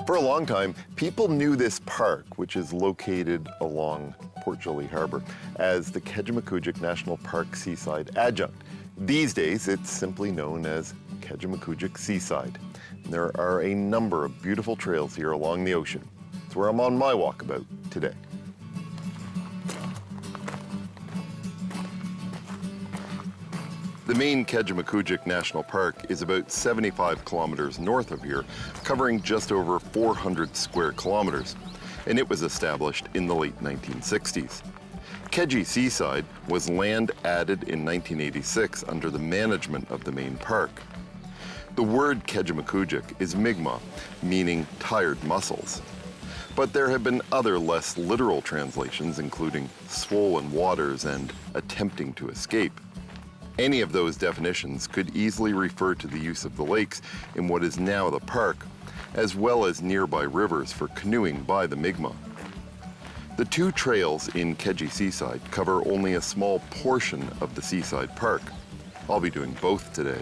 For a long time, people knew this park, which is located along Port Joli Harbour, as the Keji National Park Seaside Adjunct. These days, it's simply known as Keji Seaside. And there are a number of beautiful trails here along the ocean. It's where I'm on my walkabout today. The main Keji National Park is about 75 kilometers north of here, covering just over 400 square kilometers, and it was established in the late 1960s. Keji Seaside was land added in 1986 under the management of the main park. The word Keji is Mi'kmaq, meaning tired muscles. But there have been other less literal translations, including swollen waters and attempting to escape. Any of those definitions could easily refer to the use of the lakes in what is now the park, as well as nearby rivers for canoeing by the Mi'kmaq. The two trails in Keji Seaside cover only a small portion of the Seaside Park. I'll be doing both today.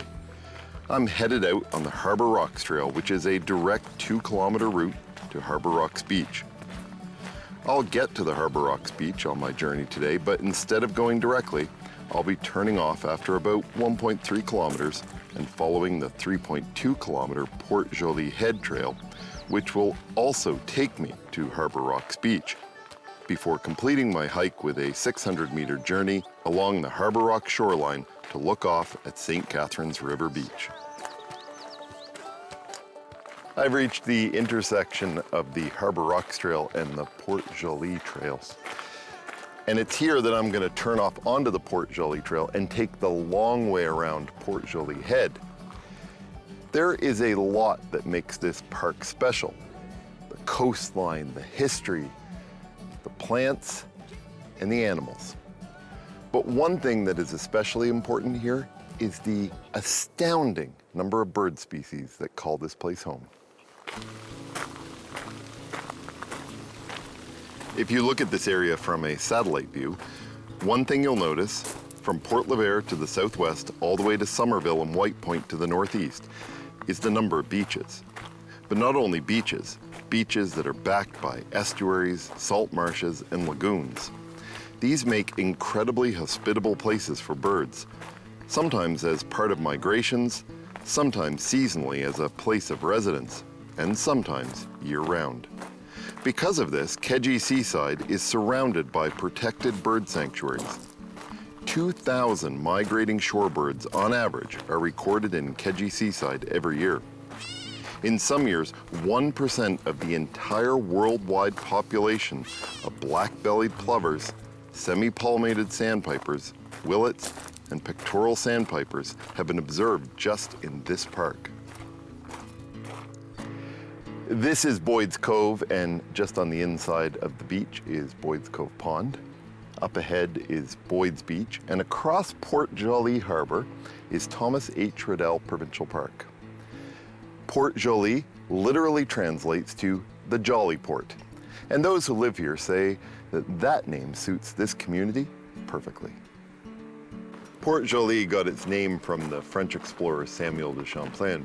I'm headed out on the Harbour Rocks Trail, which is a direct 2-kilometer route to Harbour Rocks Beach. I'll get to the Harbour Rocks Beach on my journey today, but instead of going directly, I'll be turning off after about 1.3 kilometers and following the 3.2 kilometer Port Joli Head Trail, which will also take me to Harbour Rocks Beach, before completing my hike with a 600-meter journey along the Harbour Rocks shoreline to look off at St. Catharines River Beach. I've reached the intersection of the Harbour Rocks Trail and the Port Joli Trail. And it's here that I'm going to turn off onto the Port Joli Trail and take the long way around Port Joli Head. There is a lot that makes this park special. The coastline, the history, the plants, and the animals. But one thing that is especially important here is the astounding number of bird species that call this place home. If you look at this area from a satellite view, one thing you'll notice, from Port Levere to the southwest all the way to Somerville and White Point to the northeast, is the number of beaches. But not only beaches, beaches that are backed by estuaries, salt marshes, and lagoons. These make incredibly hospitable places for birds, sometimes as part of migrations, sometimes seasonally as a place of residence, and sometimes year-round. Because of this, Keji Seaside is surrounded by protected bird sanctuaries. 2,000 migrating shorebirds on average are recorded in Keji Seaside every year. In some years, 1% of the entire worldwide population of black-bellied plovers, semi-palmated sandpipers, willets, and pectoral sandpipers have been observed just in this park. This is Boyd's Cove, and just on the inside of the beach is Boyd's Cove Pond. Up ahead is Boyd's Beach, and across Port Joli Harbour is Thomas Raddall Provincial Park. Port Joli literally translates to the Jolly Port, and those who live here say that that name suits this community perfectly. Port Joli got its name from the French explorer Samuel de Champlain,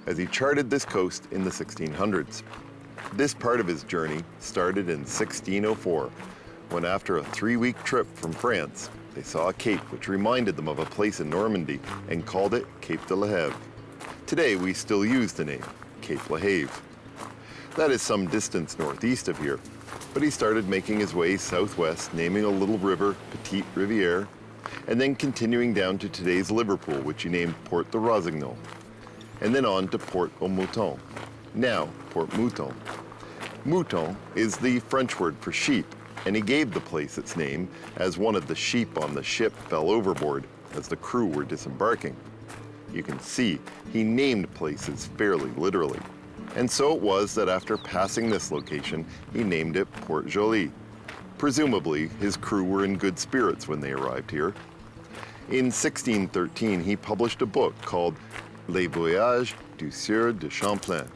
as he charted this coast in the 1600s. This part of his journey started in 1604, when after a 3-week trip from France, they saw a cape which reminded them of a place in Normandy and called it Cape de la Hève. Today we still use the name, Cape La Hève. That is some distance northeast of here, but he started making his way southwest, naming a little river Petite Rivière, and then continuing down to today's Liverpool, which he named Port de Rossignol, and then on to Port au Mouton, now Port Mouton. Mouton is the French word for sheep, and he gave the place its name as one of the sheep on the ship fell overboard as the crew were disembarking. You can see he named places fairly literally. And so it was that after passing this location, he named it Port Joli. Presumably, his crew were in good spirits when they arrived here. In 1613, he published a book called Les Voyages du Sieur de Champlain,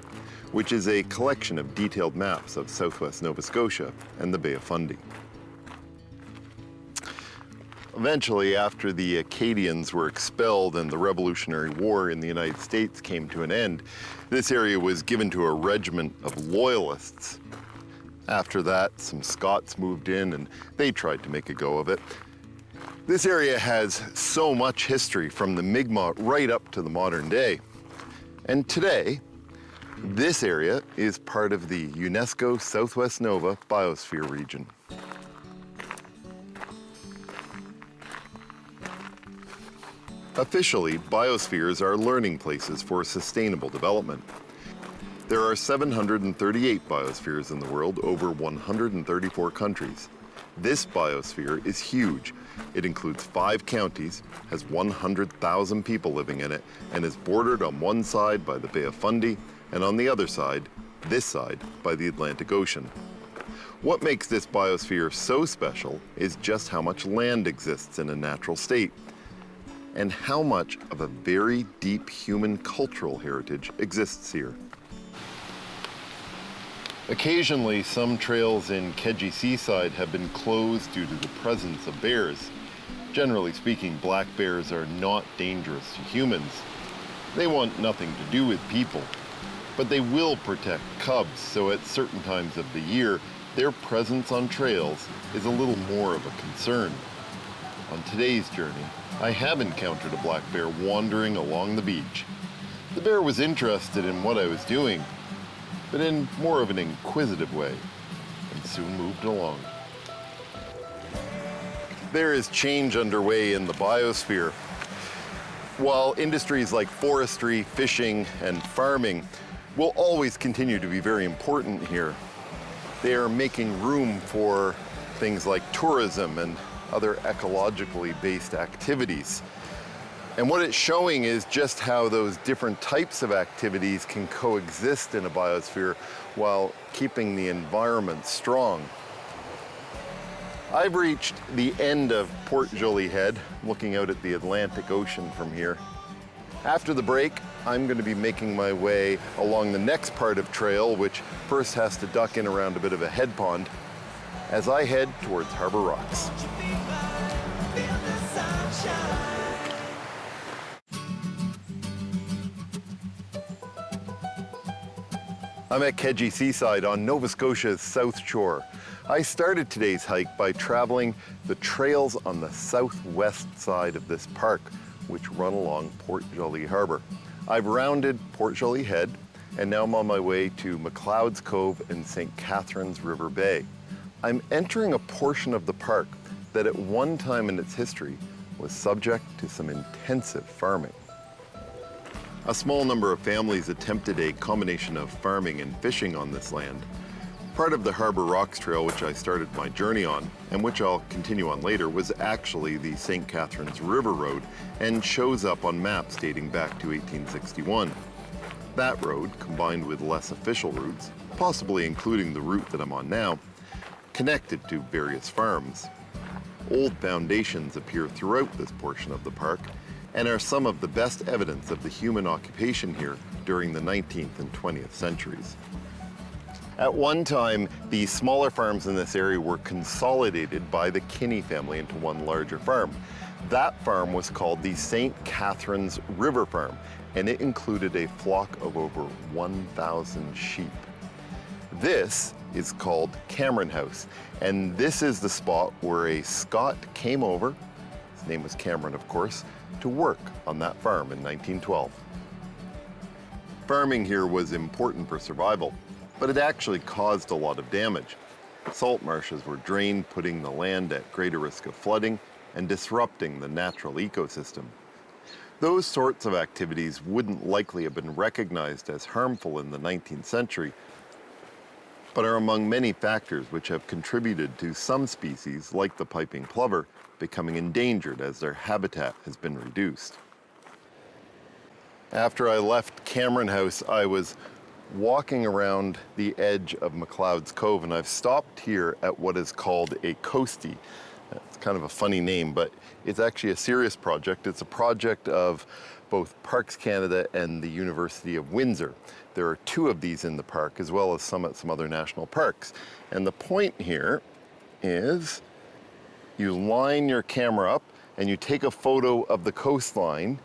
which is a collection of detailed maps of southwest Nova Scotia and the Bay of Fundy. Eventually, after the Acadians were expelled and the Revolutionary War in the United States came to an end, this area was given to a regiment of loyalists. After that, some Scots moved in and they tried to make a go of it. This area has so much history from the Mi'kmaq right up to the modern day. And today, this area is part of the UNESCO Southwest Nova Biosphere region. Officially, biospheres are learning places for sustainable development. There are 738 biospheres in the world, over 134 countries. This biosphere is huge. It includes 5 counties, has 100,000 people living in it, and is bordered on one side by the Bay of Fundy, and on the other side, this side, by the Atlantic Ocean. What makes this biosphere so special is just how much land exists in a natural state, and how much of a very deep human cultural heritage exists here. Occasionally, some trails in Keji Seaside have been closed due to the presence of bears. Generally speaking, black bears are not dangerous to humans. They want nothing to do with people, but they will protect cubs, so at certain times of the year, their presence on trails is a little more of a concern. On today's journey, I have encountered a black bear wandering along the beach. The bear was interested in what I was doing, but in more of an inquisitive way, and soon moved along. There is change underway in the biosphere. While industries like forestry, fishing, and farming will always continue to be very important here, they are making room for things like tourism and other ecologically based activities. And what it's showing is just how those different types of activities can coexist in a biosphere while keeping the environment strong. I've reached the end of Port Joli Head, looking out at the Atlantic Ocean from here. After the break, I'm going to be making my way along the next part of trail, which first has to duck in around a bit of a head pond, as I head towards Harbour Rocks. I'm at Keji Seaside on Nova Scotia's South Shore. I started today's hike by traveling the trails on the southwest side of this park, which run along Port Joli Harbour. I've rounded Port Joli Head, and now I'm on my way to McLeod's Cove and St. Catharines River Bay. I'm entering a portion of the park that at one time in its history was subject to some intensive farming. A small number of families attempted a combination of farming and fishing on this land. Part of the Harbour Rocks Trail, which I started my journey on, and which I'll continue on later, was actually the St. Catharines River Road and shows up on maps dating back to 1861. That road, combined with less official routes, possibly including the route that I'm on now, connected to various farms. Old foundations appear throughout this portion of the park and are some of the best evidence of the human occupation here during the 19th and 20th centuries. At one time, the smaller farms in this area were consolidated by the Kinney family into one larger farm. That farm was called the St. Catharines River Farm, and it included a flock of over 1,000 sheep. This is called Cameron House, and this is the spot where a Scot came over, his name was Cameron of course, to work on that farm in 1912. Farming here was important for survival, but it actually caused a lot of damage. Salt marshes were drained, putting the land at greater risk of flooding and disrupting the natural ecosystem. Those sorts of activities wouldn't likely have been recognized as harmful in the 19th century, but are among many factors which have contributed to some species, like the piping plover, becoming endangered as their habitat has been reduced. After I left Cameron House, I was walking around the edge of McLeod's Cove, and I've stopped here at what is called a coastie. It's kind of a funny name, but it's actually a serious project. It's a project of both Parks Canada and the University of Windsor. There are 2 of these in the park, as well as some at some other national parks. And the point here is You line your camera up and you take a photo of the coastline,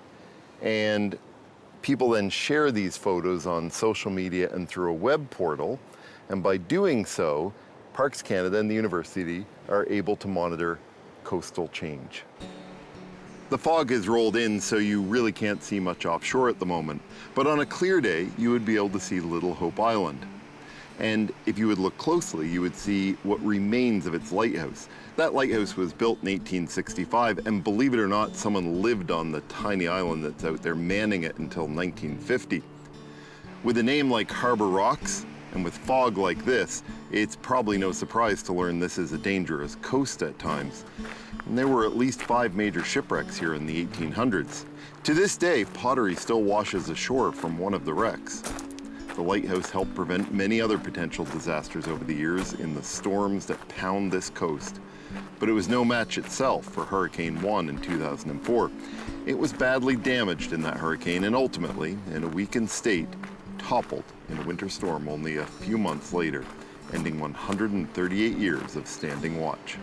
and people then share these photos on social media and through a web portal. And by doing so, Parks Canada and the university are able to monitor coastal change. The fog has rolled in, so you really can't see much offshore at the moment. But on a clear day, you would be able to see Little Hope Island. And if you would look closely, you would see what remains of its lighthouse. That lighthouse was built in 1865, and believe it or not, someone lived on the tiny island that's out there, manning it until 1950. With a name like Harbour Rocks, and with fog like this, it's probably no surprise to learn this is a dangerous coast at times. And there were at least 5 major shipwrecks here in the 1800s. To this day, pottery still washes ashore from one of the wrecks. The lighthouse helped prevent many other potential disasters over the years in the storms that pound this coast. But it was no match itself for Hurricane 1 in 2004. It was badly damaged in that hurricane and ultimately, in a weakened state, toppled in a winter storm only a few months later, ending 138 years of standing watch.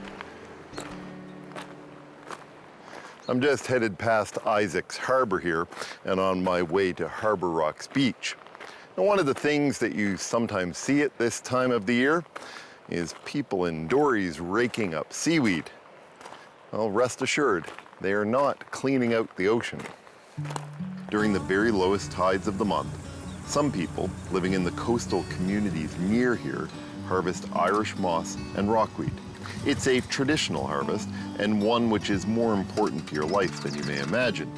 I'm just headed past Isaac's Harbour here and on my way to Harbour Rocks Beach. Now, one of the things that you sometimes see at this time of the year is people in dories raking up seaweed. Well, rest assured, they are not cleaning out the ocean. During the very lowest tides of the month, some people living in the coastal communities near here harvest Irish moss and rockweed. It's a traditional harvest and one which is more important to your life than you may imagine.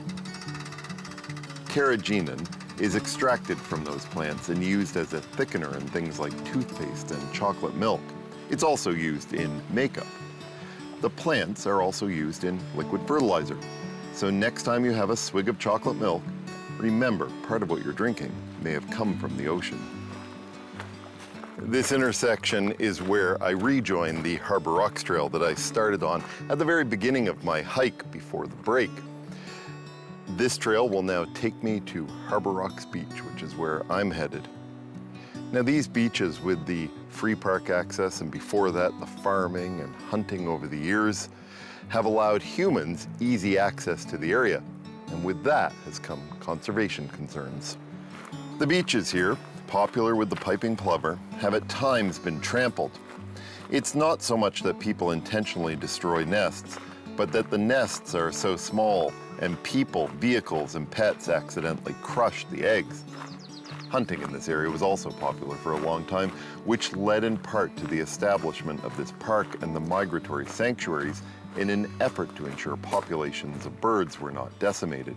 Carrageenan is extracted from those plants and used as a thickener in things like toothpaste and chocolate milk. It's also used in makeup. The plants are also used in liquid fertilizer. So next time you have a swig of chocolate milk, remember part of what you're drinking may have come from the ocean. This intersection is where I rejoin the Harbour Rocks Trail that I started on at the very beginning of my hike before the break. This trail will now take me to Harbour Rocks Beach, which is where I'm headed. Now, these beaches with the free park access and before that the farming and hunting over the years have allowed humans easy access to the area, and with that has come conservation concerns. The beaches here, popular with the piping plover, have at times been trampled. It's not so much that people intentionally destroy nests, but that the nests are so small and people, vehicles, and pets accidentally crush the eggs. Hunting in this area was also popular for a long time, which led in part to the establishment of this park and the migratory sanctuaries in an effort to ensure populations of birds were not decimated.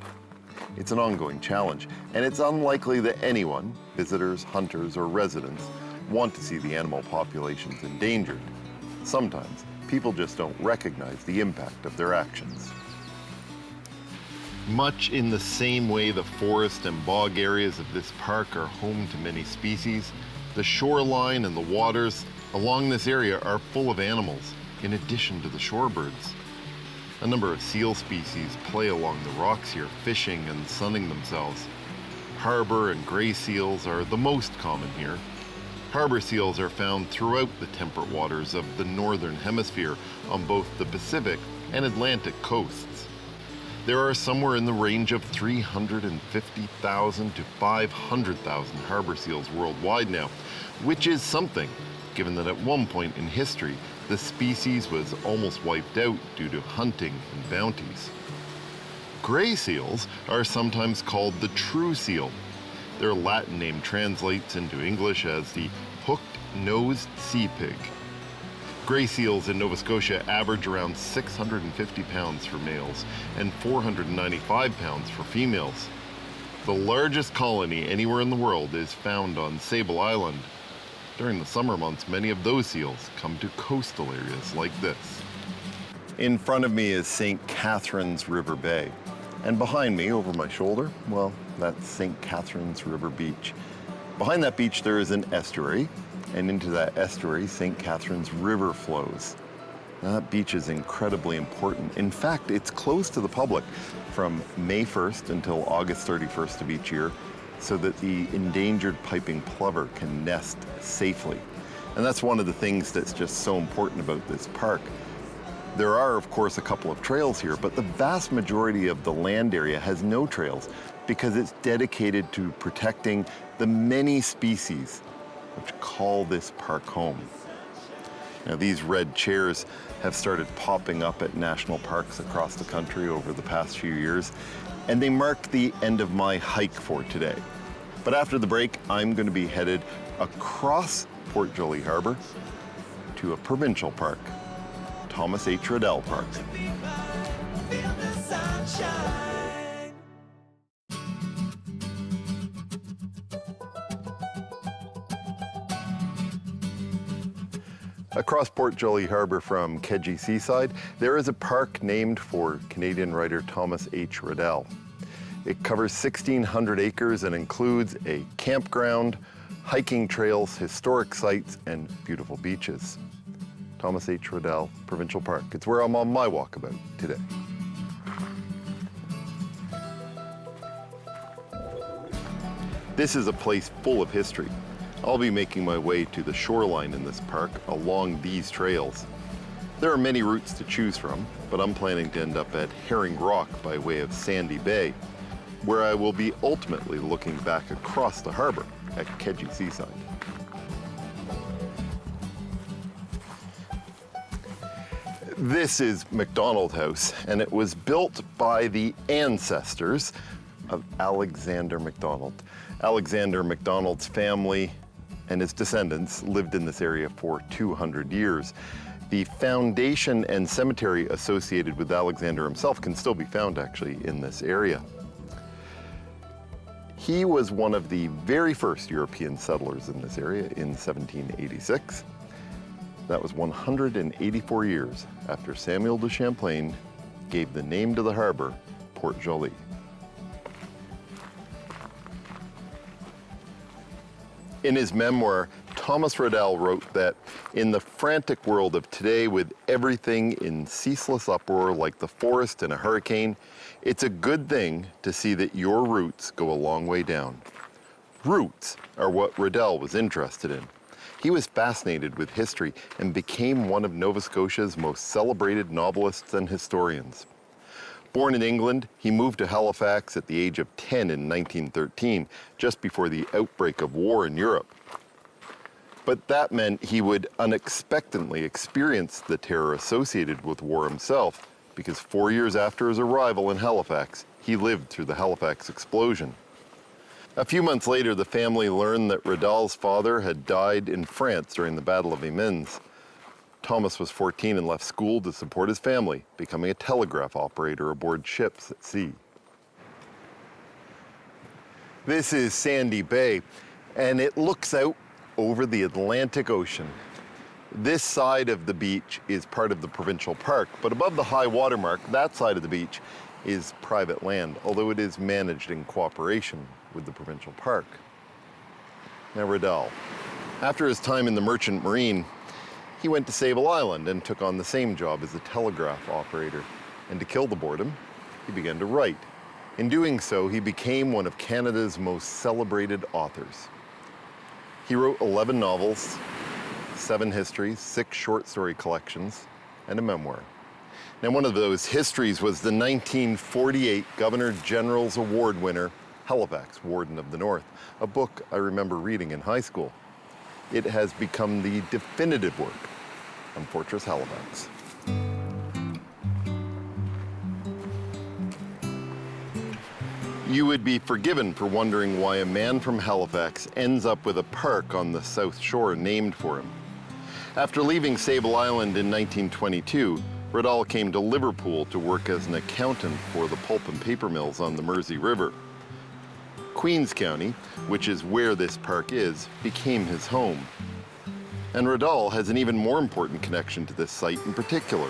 It's an ongoing challenge, and it's unlikely that anyone, visitors, hunters, or residents, want to see the animal populations endangered. Sometimes, people just don't recognize the impact of their actions. Much in the same way the forest and bog areas of this park are home to many species, the shoreline and the waters along this area are full of animals, in addition to the shorebirds. A number of seal species play along the rocks here, fishing and sunning themselves. Harbour and grey seals are the most common here. Harbour seals are found throughout the temperate waters of the northern hemisphere on both the Pacific and Atlantic coasts. There are somewhere in the range of 350,000 to 500,000 harbour seals worldwide now, which is something, given that at one point in history, the species was almost wiped out due to hunting and bounties. Grey seals are sometimes called the true seal. Their Latin name translates into English as the hooked-nosed sea pig. Grey seals in Nova Scotia average around 650 pounds for males and 495 pounds for females. The largest colony anywhere in the world is found on Sable Island. During the summer months, many of those seals come to coastal areas like this. In front of me is St. Catharines River Bay. And behind me, over my shoulder, well, that's St. Catharines River Beach. Behind that beach, there is an estuary, and into that estuary, St. Catharines River flows. Now, that beach is incredibly important. In fact, it's closed to the public from May 1st until August 31st of each year, so that the endangered piping plover can nest safely. And that's one of the things that's just so important about this park. There are, of course, a couple of trails here, but the vast majority of the land area has no trails because it's dedicated to protecting the many species which call this park home. Now, these red chairs have started popping up at national parks across the country over the past few years, and they mark the end of my hike for today. But after the break, I'm going to be headed across Port Joli Harbour to a provincial park, Thomas H. Raddall Park. Across Port Joli Harbour from Keji Seaside, there is a park named for Canadian writer Thomas H. Raddall. It covers 1,600 acres and includes a campground, hiking trails, historic sites, and beautiful beaches. Thomas H. Raddall Provincial Park. It's where I'm on my walkabout today. This is a place full of history. I'll be making my way to the shoreline in this park along these trails. There are many routes to choose from, but I'm planning to end up at Herring Rock by way of Sandy Bay, where I will be ultimately looking back across the harbour at Keji Seaside. This is MacDonald House, and it was built by the ancestors of Alexander MacDonald. Alexander MacDonald's family and his descendants lived in this area for 200 years. The foundation and cemetery associated with Alexander himself can still be found actually in this area. He was one of the very first European settlers in this area in 1786. That was 184 years after Samuel de Champlain gave the name to the harbour, Port Joli. In his memoir, Thomas Raddall wrote that in the frantic world of today, with everything in ceaseless uproar like the forest in a hurricane, it's a good thing to see that your roots go a long way down. Roots are what Raddall was interested in. He was fascinated with history and became one of Nova Scotia's most celebrated novelists and historians. Born in England, he moved to Halifax at the age of 10 in 1913, just before the outbreak of war in Europe. But that meant he would unexpectedly experience the terror associated with war himself, because 4 years after his arrival in Halifax, he lived through the Halifax explosion. A few months later, the family learned that Raddall's father had died in France during the Battle of Amiens. Thomas was 14 and left school to support his family, becoming a telegraph operator aboard ships at sea. This is Sandy Bay, and it looks out over the Atlantic Ocean. This side of the beach is part of the provincial park, but above the high water mark, that side of the beach is private land, although it is managed in cooperation with the provincial park. Now, Raddall, after his time in the Merchant Marine, he went to Sable Island and took on the same job as a telegraph operator. And to kill the boredom, he began to write. In doing so, he became one of Canada's most celebrated authors. He wrote 11 novels, 7 histories, 6 short story collections, and a memoir. Now, one of those histories was the 1948 Governor General's Award winner, Halifax, Warden of the North, a book I remember reading in high school. It has become the definitive work on Fortress Halifax. You would be forgiven for wondering why a man from Halifax ends up with a park on the South Shore named for him. After leaving Sable Island in 1922, Raddall came to Liverpool to work as an accountant for the pulp and paper mills on the Mersey River. Queens County, which is where this park is, became his home. And Raddall has an even more important connection to this site in particular.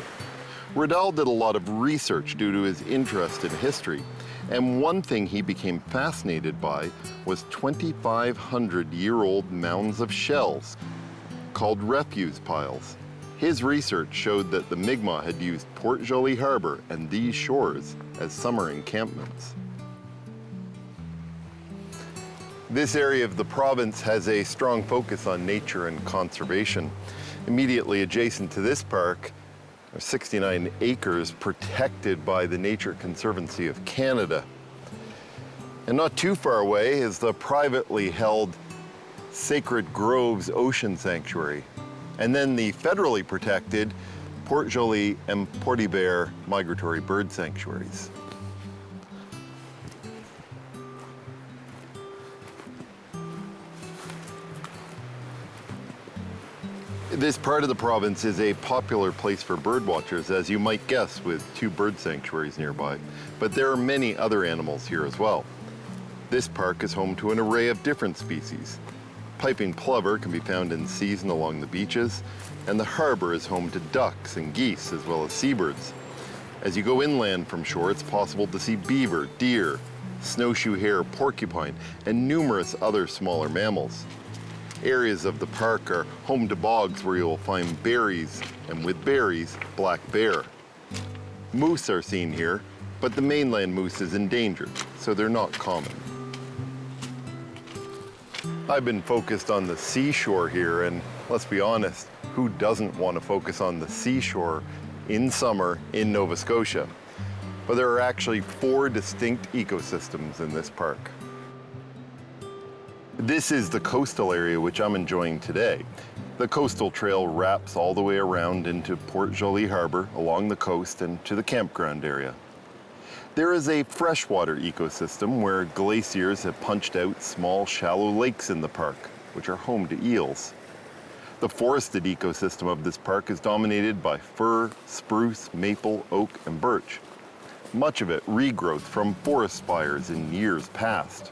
Raddall did a lot of research due to his interest in history, and one thing he became fascinated by was 2,500-year-old mounds of shells called refuse piles. His research showed that the Mi'kmaq had used Port Joli Harbour and these shores as summer encampments. This area of the province has a strong focus on nature and conservation. Immediately adjacent to this park There's 69 acres protected by the Nature Conservancy of Canada. And not too far away is the privately held Sacred Groves Ocean Sanctuary, and then the federally protected Port Joli and Port-Hébert migratory bird sanctuaries. This part of the province is a popular place for bird watchers, as you might guess, with 2 bird sanctuaries nearby. But there are many other animals here as well. This park is home to an array of different species. Piping plover can be found in season along the beaches, and the harbour is home to ducks and geese, as well as seabirds. As you go inland from shore, it's possible to see beaver, deer, snowshoe hare, porcupine, and numerous other smaller mammals. Areas of the park are home to bogs where you'll find berries, and with berries, black bear. Moose are seen here, but the mainland moose is endangered, so they're not common. I've been focused on the seashore here, and let's be honest, who doesn't want to focus on the seashore in summer in Nova Scotia? But there are actually 4 distinct ecosystems in this park. This is the coastal area which I'm enjoying today. The coastal trail wraps all the way around into Port Joli Harbour along the coast and to the campground area. There is a freshwater ecosystem where glaciers have punched out small shallow lakes in the park, which are home to eels. The forested ecosystem of this park is dominated by fir, spruce, maple, oak, and birch. Much of it regrowth from forest fires in years past.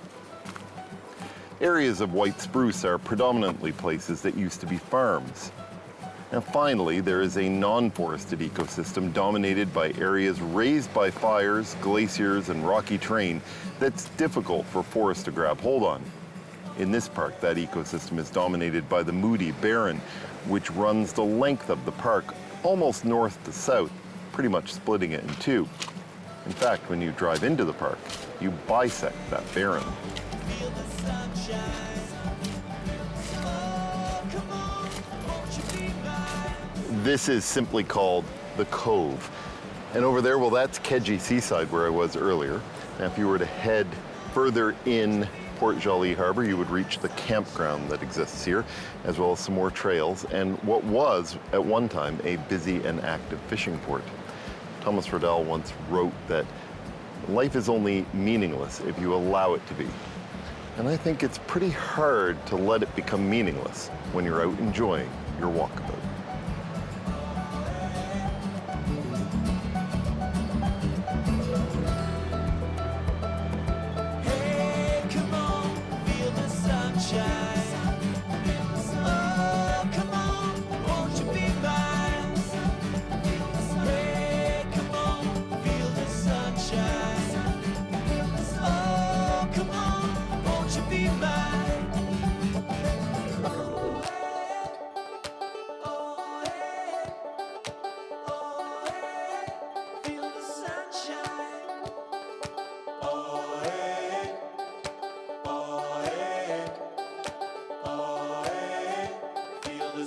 Areas of white spruce are predominantly places that used to be farms. And finally, there is a non-forested ecosystem dominated by areas raised by fires, glaciers, and rocky terrain that's difficult for forests to grab hold on. In this park, that ecosystem is dominated by the Moody Barren, which runs the length of the park almost north to south, pretty much splitting it in 2. In fact, when you drive into the park, you bisect that barren. This is simply called the Cove. And over there, well, that's Keji Seaside, where I was earlier. Now, if you were to head further in Port Joli Harbour, you would reach the campground that exists here, as well as some more trails, and what was, at one time, a busy and active fishing port. Thomas Raddall once wrote that life is only meaningless if you allow it to be. And I think it's pretty hard to let it become meaningless when you're out enjoying your walkabout.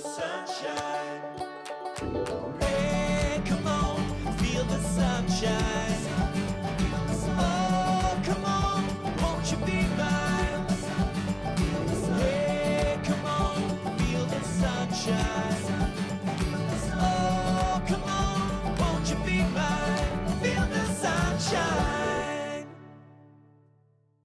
Sunshine.